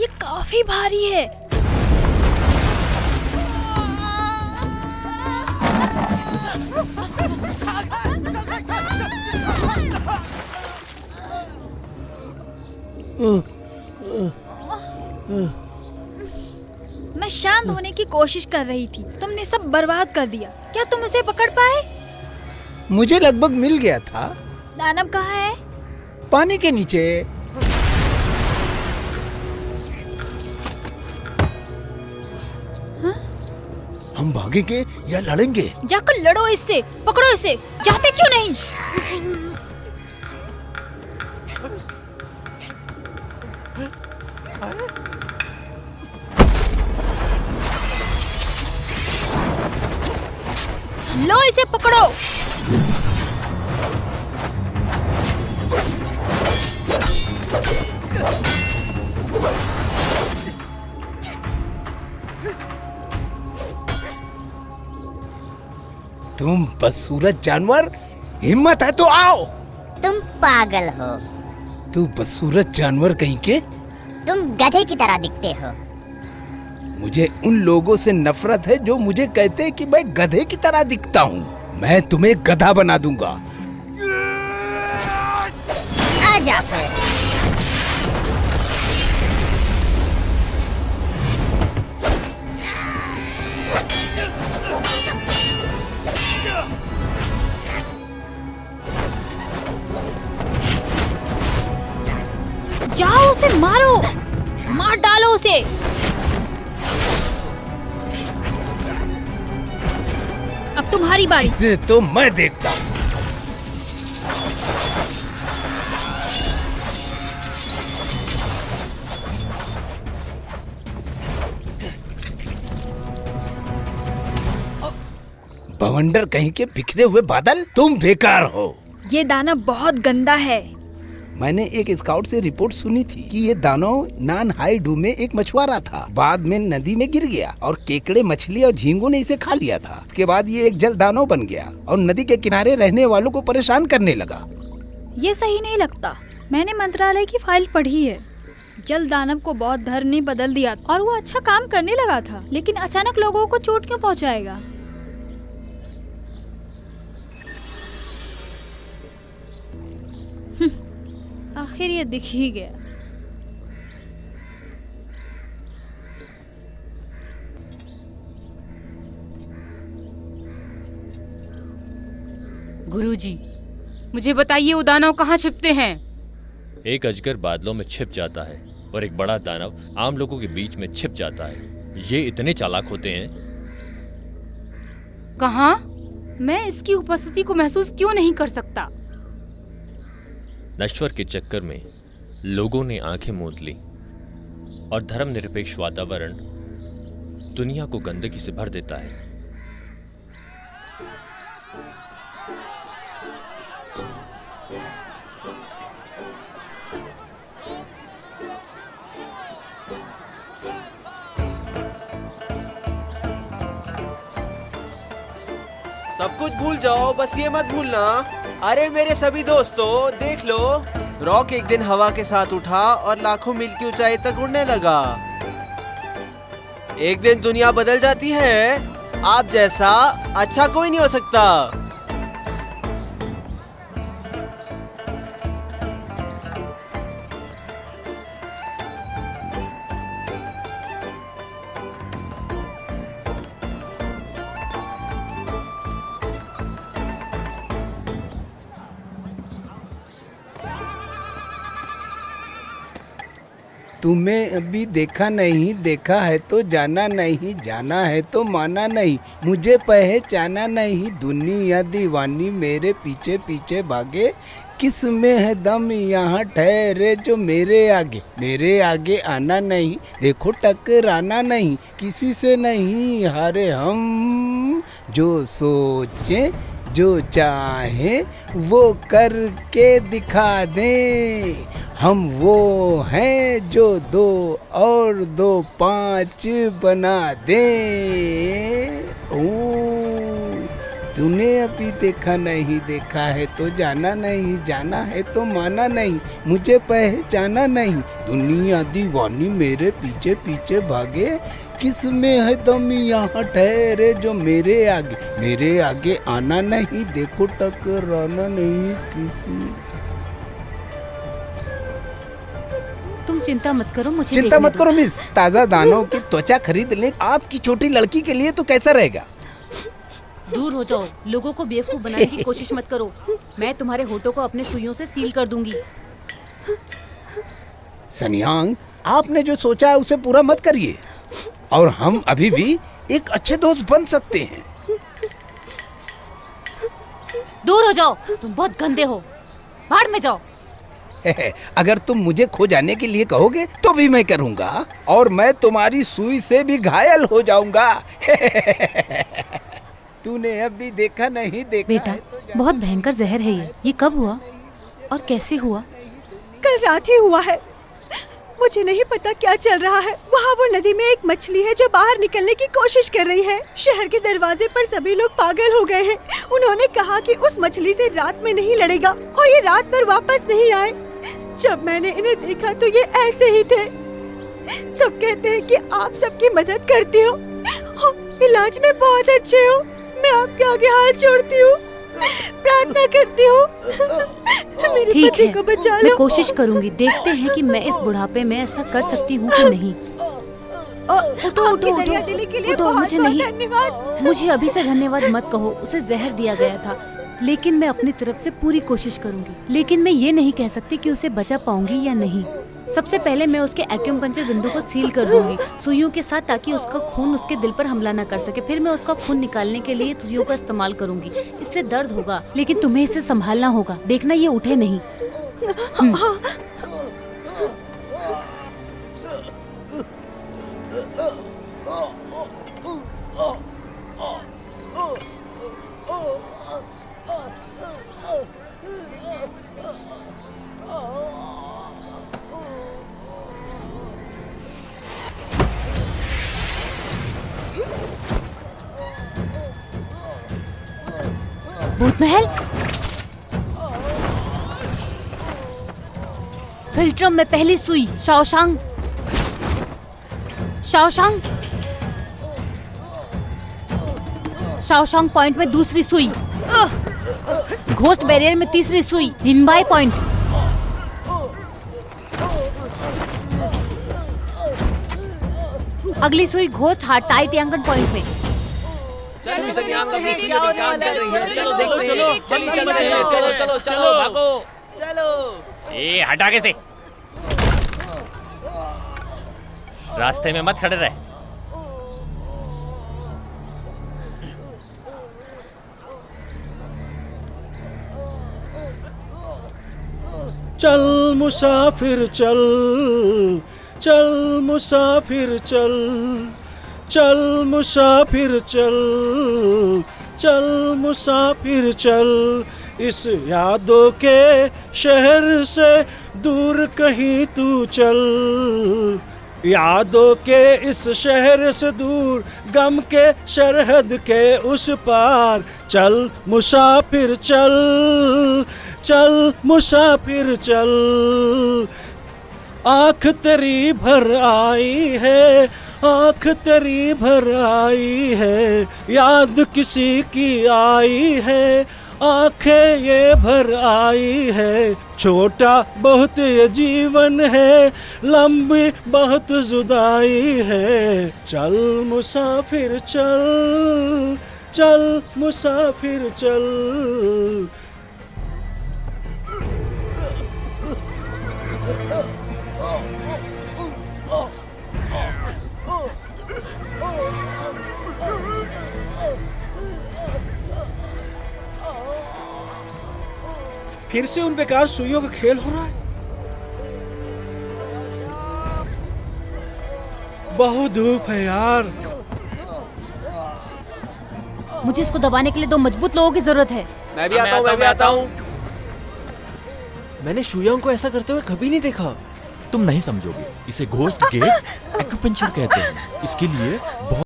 ये काफी भारी है। मैं शांत होने की कोशिश कर रही थी, तुमने सब बर्बाद कर दिया। क्या तुम उसे पकड़ पाए? मुझे लगभग मिल गया था। दानव कहाँ है? पानी के नीचे। हाँ? हम भागेंगे या लड़ेंगे? जाकर लड़ो इससे, पकड़ो इसे। जाते क्यों नहीं? लो इसे पकड़ो। तुम बदसूरत जानवर, हिम्मत है तो आओ। तुम पागल हो। तू बदसूरत जानवर कहीं के। तुम गधे की तरह दिखते हो। मुझे उन लोगों से नफरत है जो मुझे कहते हैं कि मैं गधे की तरह दिखता हूँ। मैं तुम्हें गधा बना दूंगा। आजा फिर। जाओ उसे मारो, मार डालो उसे। अब तुम्हारी बारी। इसे तो मैं देखता हूँ। बवंडर कहीं के बिखरे हुए बादल, तुम बेकार हो। ये दानव बहुत गंदा है। मैंने एक स्काउट से रिपोर्ट सुनी थी कि ये दानव नानहाईडू में एक मछुआरा था। बाद में नदी में गिर गया और केकड़े, मछली और झींगों ने इसे खा लिया था। उसके बाद ये एक जल दानव बन गया और नदी के किनारे रहने वालों को परेशान करने लगा। ये सही नहीं लगता। मैंने मंत्रालय की फाइल पढ़ी है। जल दानव को बौद्ध धर्म ने बदल दिया और वो अच्छा काम करने लगा था, लेकिन अचानक लोगों को चोट क्यों पहुंचाएगा? आखिर ये दिख ही गया। गुरुजी, मुझे बताइए वो दानव कहाँ छिपते हैं? एक अजगर बादलों में छिप जाता है और एक बड़ा दानव आम लोगों के बीच में छिप जाता है। ये इतने चालाक होते हैं। कहाँ? मैं इसकी उपस्थिति को महसूस क्यों नहीं कर सकता? नश्वर के चक्कर में लोगों ने आंखें मूंद ली और धर्मनिरपेक्ष वातावरण दुनिया को गंदगी से भर देता है। सब कुछ भूल जाओ, बस ये मत भूलना। अरे मेरे सभी दोस्तों, देख लो, रॉक एक दिन हवा के साथ उठा और लाखों मील की ऊंचाई तक उड़ने लगा। एक दिन दुनिया बदल जाती है। आप जैसा अच्छा कोई नहीं हो सकता। तुम्हें अभी देखा नहीं, देखा है तो जाना नहीं, जाना है तो माना नहीं, मुझे पहचाना नहीं। दुनिया दीवानी मेरे पीछे पीछे भागे, किस में है दम यहाँ ठहरे जो मेरे आगे आना नहीं। देखो टकराना नहीं, किसी से नहीं हारे हम। जो सोचे जो चाहे वो करके दिखा दें। हम वो हैं जो 2 और 2 5 बना दें। तूने अभी देखा नहीं, देखा है तो जाना नहीं, जाना है तो माना नहीं, मुझे पहचाना नहीं, दुनिया दीवानी मेरे पीछे पीछे भागे, किस में है दम यहाँ ठहरे जो मेरे आगे आना नहीं, देखो टकराना नहीं किसी। तुम चिंता मत करो, मुझे चिंता देखने मत दो। करो मिस, ताजा दानों की त्वचा खरीद ले आपकी छोटी लड़की के लिए तो कैसा रहेगा? दूर हो जाओ, लोगों को बेवकूफ बनाने की कोशिश मत करो। मैं तुम्हारे होठों को अपने सुइयों से सील कर दूंगी। सनियांग, आपने जो सोचा है उसे पूरा मत करिए, और हम अभी भी एक अच्छे दोस्त बन सकते हैं। दूर हो जाओ, तुम बहुत गंदे हो, भाड़ में जाओ। अगर तुम मुझे खो जाने के लिए कहोगे तो भी मैं करूंगा, और मैं तुम्हारी सुई से भी घायल हो जाऊंगा। तूने अभी देखा नहीं, देखा बेटा, है तो जाना बहुत भयंकर जहर है ये कब हुआ और कैसे हुआ? कल रात ही हुआ है। मुझे नहीं पता क्या चल रहा है। वहाँ वो नदी में एक मछली है जो बाहर निकलने की कोशिश कर रही है। शहर के दरवाजे पर सभी लोग पागल हो गए हैं। उन्होंने कहा कि उस मछली से रात में नहीं लड़ेगा और ये रात भर वापस नहीं आए। जब मैंने इन्हें देखा तो ये ऐसे ही थे। सब कहते हैं कि आप सबकी मदद करती हो और इलाज में बहुत अच्छे हो। मैं आपके आगे हाथ जोड़ती हूँ, प्रार्थना करती हूँ, मेरे ठीक पति है, को बचा मैं लो। कोशिश करूंगी। देखते हैं कि मैं इस बुढ़ापे में ऐसा कर सकती हूँ कि नहीं। उठो आपकी उठो दरिया दिली के लिए उठो, बहुत मुझे बहुत नहीं, धन्यवाद। मुझे अभी से धन्यवाद मत कहो। उसे जहर दिया गया था, लेकिन मैं अपनी तरफ से पूरी कोशिश करूंगी। लेकिन मैं ये नहीं कह सकती कि उसे बचा पाऊंगी या नहीं। सबसे पहले मैं उसके एक्यूपंक्चर बिंदु को सील कर दूंगी सुइयों के साथ, ताकि उसका खून उसके दिल पर हमला न कर सके। फिर मैं उसका खून निकालने के लिए सुइयों का इस्तेमाल करूंगी। इससे दर्द होगा, लेकिन तुम्हें इसे संभालना होगा। देखना ये उठे नहीं। भूत महल, फिल्ट्रम में पहली सुई। शाओशांग, शाओशांग, शाओशांग पॉइंट में दूसरी सुई। घोस्ट बैरियर में तीसरी सुई। हिनबाई पॉइंट। अगली सुई ghost heart tight Yangon point में। चलो भागो, ए हट आगे से, रास्ते में मत खड़े रहे। चल मुसाफिर चल, चल मुसाफिर चल, चल मुसाफिर चल, चल मुसाफिर चल, इस यादों के शहर से दूर कहीं तू चल, यादों के इस शहर से दूर, गम के सरहद के उस पार, चल मुसाफिर चल, चल मुसाफिर चल, आँख तेरी भर आई है, आँख तेरी भर आई है, याद किसी की आई है, आँखें ये भर आई है, छोटा बहुत ये जीवन है, लंबी बहुत जुदाई है, चल मुसाफिर चल, चल मुसाफिर चल। फिर से उन बेकार सुइयों का खेल हो रहा है। बहुत धूप है यार। मुझे इसको दबाने के लिए 2 मजबूत लोगों की जरूरत है। मैं भी आता हूँ, मैं भी आता हूँ। मैंने शुयांग को ऐसा करते हुए कभी नहीं देखा। तुम नहीं समझोगे, इसे घोस्ट गेट एक्यूपंक्चर कहते हैं। इसके लिए बहुत